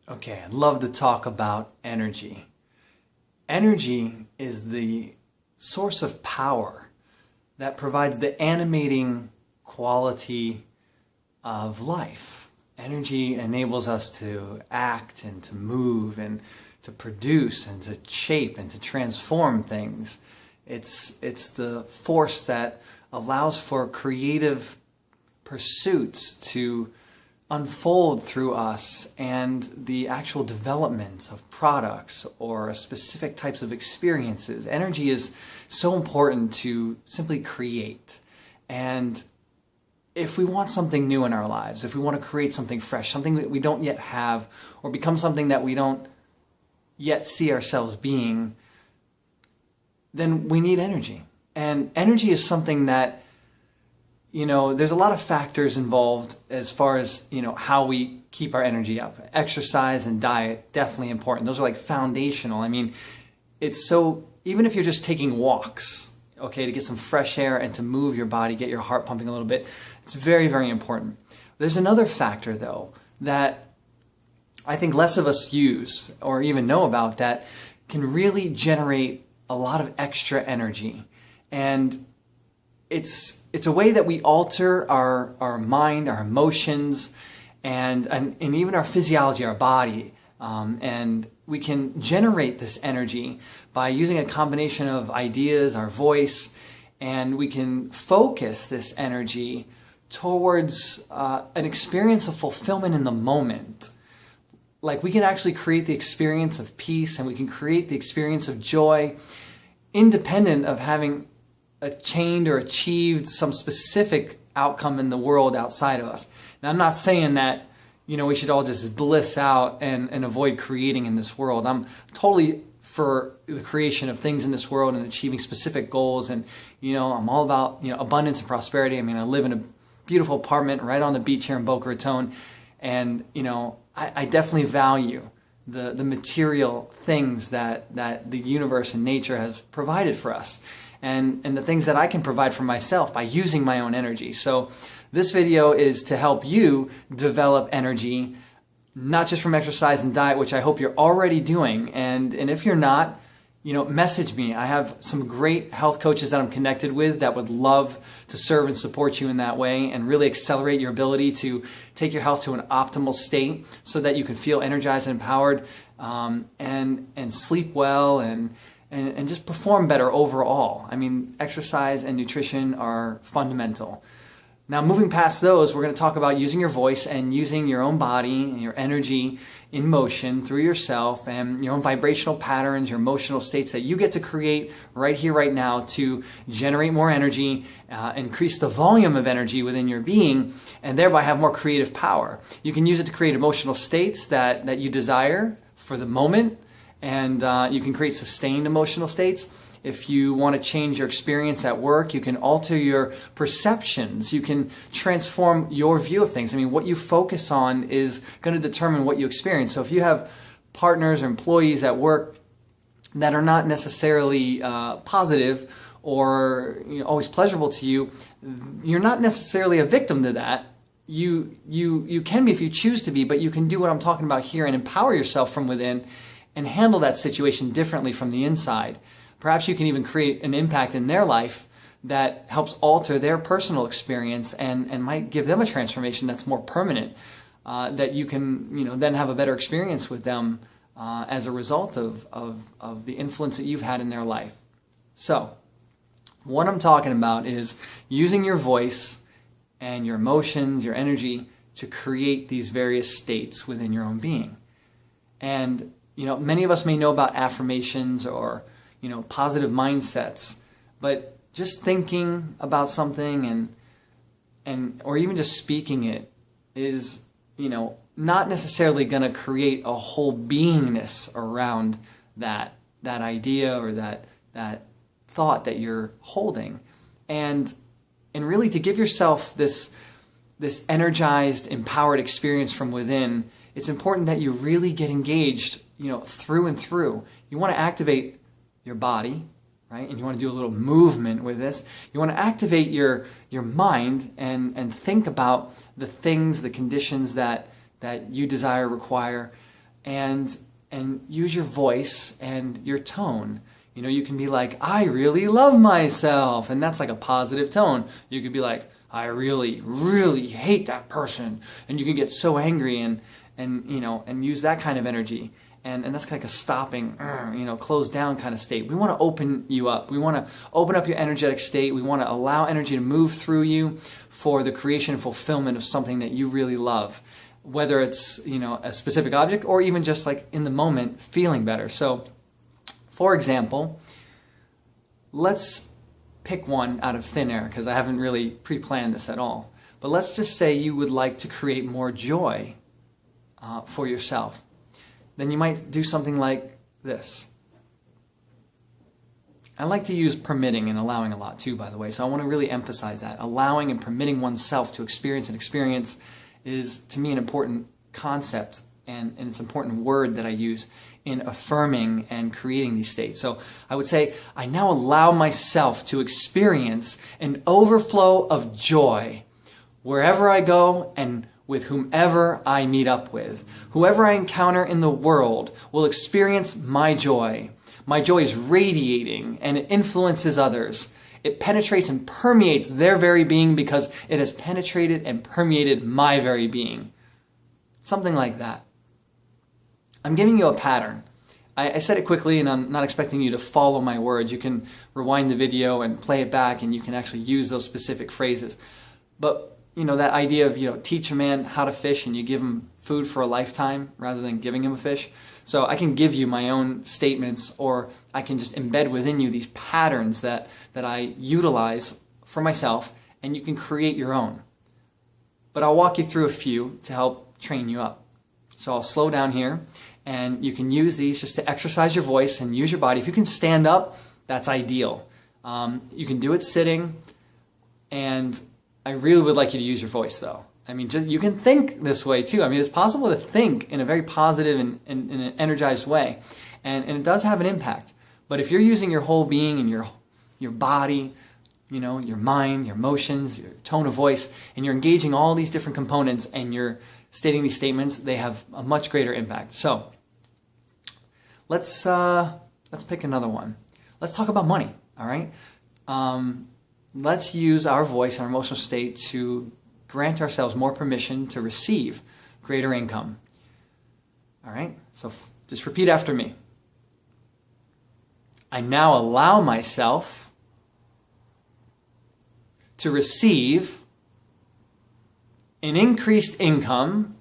Okay, I'd love to talk about energy. Energy is the source of power that provides the animating quality of life. Energy enables us to act and to move and to produce and to shape and to transform things. It's the force that allows for creative pursuits to unfold through us and the actual development of products or specific types of experiences. Energy is so important to simply create. And if we want something new in our lives, if we want to create something fresh, something that we don't yet have, or become something that we don't yet see ourselves being, then we need energy. And energy is something that, there's a lot of factors involved as far as, how we keep our energy up. Exercise and diet, definitely important. Those are like foundational. I mean, even if you're just taking walks, okay, to get some fresh air and to move your body, get your heart pumping a little bit, it's very, very important. There's another factor, though, that I think less of us use or even know about that can really generate a lot of extra energy. And it's a way that we alter our mind, our emotions, and even our physiology, our body. And we can generate this energy by using a combination of ideas, our voice, and we can focus this energy towards an experience of fulfillment in the moment. Like we can actually create the experience of peace and we can create the experience of joy independent of having attained or achieved some specific outcome in the world outside of us. Now, I'm not saying that, we should all just bliss out and avoid creating in this world. I'm totally for the creation of things in this world and achieving specific goals. And, I'm all about, abundance and prosperity. I mean, I live in a beautiful apartment right on the beach here in Boca Raton. And, I definitely value the material things that the universe and nature has provided for us. And the things that I can provide for myself by using my own energy. So this video is to help you develop energy, not just from exercise and diet, which I hope you're already doing. And if you're not, message me. I have some great health coaches that I'm connected with that would love to serve and support you in that way and really accelerate your ability to take your health to an optimal state so that you can feel energized and empowered and sleep well and just perform better overall. I mean, exercise and nutrition are fundamental. Now, moving past those, we're going to talk about using your voice and using your own body and your energy in motion through yourself and your own vibrational patterns, your emotional states that you get to create right here, right now to generate more energy, increase the volume of energy within your being, and thereby have more creative power. You can use it to create emotional states that you desire for the moment, and you can create sustained emotional states. If you want to change your experience at work, you can alter your perceptions. You can transform your view of things. I mean, what you focus on is going to determine what you experience. So if you have partners or employees at work that are not necessarily positive or always pleasurable to you, you're not necessarily a victim to that. You can be if you choose to be, but you can do what I'm talking about here and empower yourself from within and handle that situation differently from the inside. Perhaps you can even create an impact in their life that helps alter their personal experience and might give them a transformation that's more permanent, that you can then have a better experience with them as a result of the influence that you've had in their life. So what I'm talking about is using your voice and your emotions, your energy to create these various states within your own being. And many of us may know about affirmations or positive mindsets, but just thinking about something and or even just speaking it is not necessarily going to create a whole beingness around that idea or that thought that you're holding. And really to give yourself this energized, empowered experience from within, it's important that you really get engaged through and through. You want to activate your body, right? And you want to do a little movement with this. You want to activate your mind and think about the things, the conditions that you desire, require, and use your voice and your tone. You can be like, I really love myself, and that's like a positive tone. You could be like, I really, really hate that person, and you can get so angry and use that kind of energy. And that's like a stopping, close down kind of state. We want to open you up. We want to open up your energetic state. We want to allow energy to move through you for the creation and fulfillment of something that you really love. Whether it's, a specific object or even just like in the moment feeling better. So, for example, let's pick one out of thin air because I haven't really pre-planned this at all. But let's just say you would like to create more joy for yourself. Then you might do something like this. I like to use permitting and allowing a lot too, by the way, so I want to really emphasize that. Allowing and permitting oneself to experience an experience is, to me, an important concept, and it's an important word that I use in affirming and creating these states. So I would say, I now allow myself to experience an overflow of joy wherever I go and with whomever I meet up with. Whoever I encounter in the world will experience my joy. My joy is radiating and it influences others. It penetrates and permeates their very being because it has penetrated and permeated my very being. Something like that. I'm giving you a pattern. I said it quickly and I'm not expecting you to follow my words. You can rewind the video and play it back and you can actually use those specific phrases. But that idea of, teach a man how to fish and you give him food for a lifetime rather than giving him a fish. So I can give you my own statements, or I can just embed within you these patterns that I utilize for myself, and you can create your own. But I'll walk you through a few to help train you up. So I'll slow down here, and you can use these just to exercise your voice and use your body. If you can stand up, that's ideal. You can do it sitting, and I really would like you to use your voice, though. You can think this way, too. It's possible to think in a very positive and in an energized way. And it does have an impact. But if you're using your whole being and your body, your mind, your emotions, your tone of voice, and you're engaging all these different components and you're stating these statements, they have a much greater impact. So let's pick another one. Let's talk about money, all right? Let's use our voice, our emotional state, to grant ourselves more permission to receive greater income. All right? So just repeat after me. I now allow myself to receive an increased income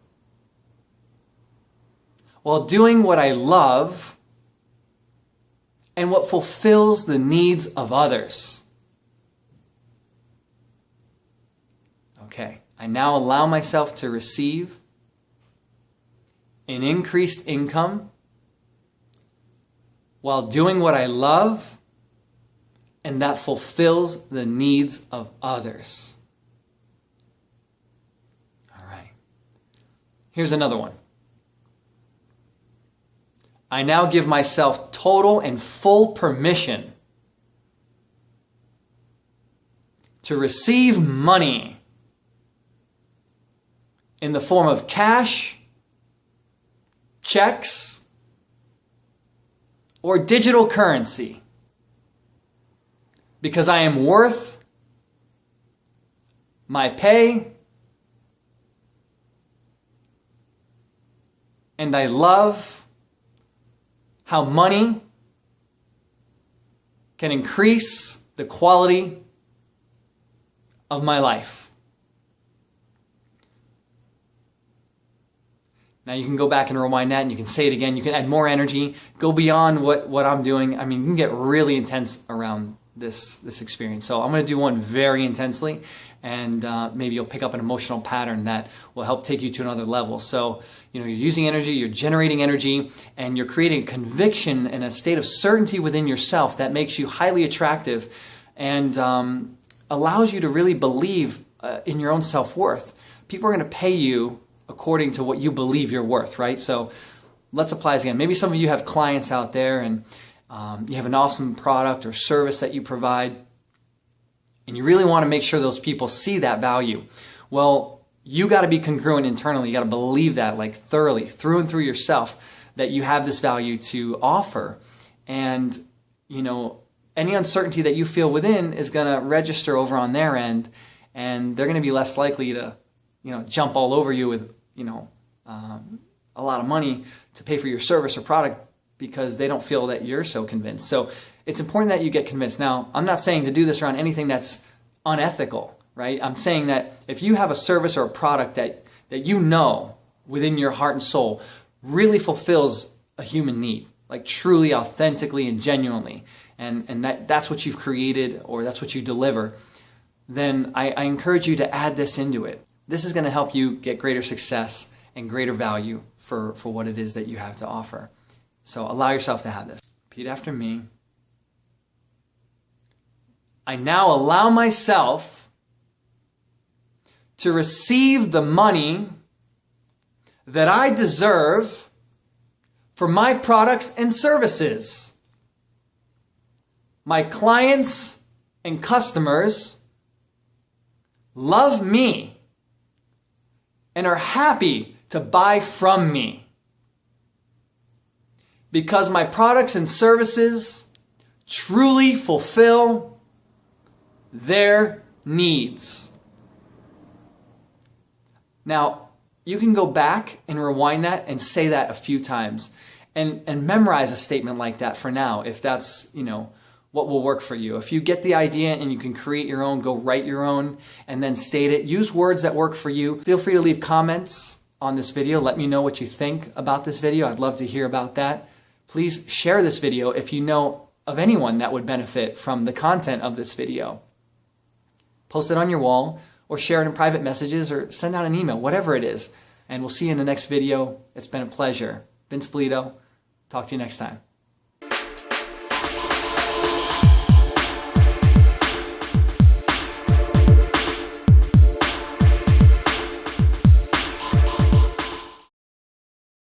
while doing what I love and what fulfills the needs of others. Okay, I now allow myself to receive an increased income while doing what I love and that fulfills the needs of others. All right. Here's another one. I now give myself total and full permission to receive money in the form of cash, checks, or digital currency, because I am worth my pay and I love how money can increase the quality of my life. Now you can go back and rewind that and you can say it again. You can add more energy, go beyond what I'm doing. You can get really intense around this experience. So I'm going to do one very intensely, and maybe you'll pick up an emotional pattern that will help take you to another level. So, you're using energy, you're generating energy, and you're creating conviction and a state of certainty within yourself that makes you highly attractive and allows you to really believe in your own self-worth. People are going to pay you according to what you believe you're worth, right? So let's apply this again. Maybe some of you have clients out there and you have an awesome product or service that you provide, and you really want to make sure those people see that value. Well, you got to be congruent internally. You got to believe that, like, thoroughly, through and through yourself, that you have this value to offer. And, you know, any uncertainty that you feel within is going to register over on their end, and they're going to be less likely to, you know, jump all over you with, you know, a lot of money to pay for your service or product because they don't feel that you're so convinced. So it's important that you get convinced. Now, I'm not saying to do this around anything that's unethical, right? I'm saying that if you have a service or a product that you know within your heart and soul really fulfills a human need, like truly, authentically, and genuinely, and that's what you've created or that's what you deliver, then I encourage you to add this into it. This is going to help you get greater success and greater value for what it is that you have to offer. So allow yourself to have this. Repeat after me. I now allow myself to receive the money that I deserve for my products and services. My clients and customers love me and are happy to buy from me because my products and services truly fulfill their needs. Now, you can go back and rewind that and say that a few times and memorize a statement like that for now, if that's, you know, what will work for you. If you get the idea and you can create your own, go write your own and then state it. Use words that work for you. Feel free to leave comments on this video. Let me know what you think about this video. I'd love to hear about that. Please share this video if you know of anyone that would benefit from the content of this video. Post it on your wall or share it in private messages or send out an email, whatever it is. And we'll see you in the next video. It's been a pleasure. Vince Bellitto. Talk to you next time.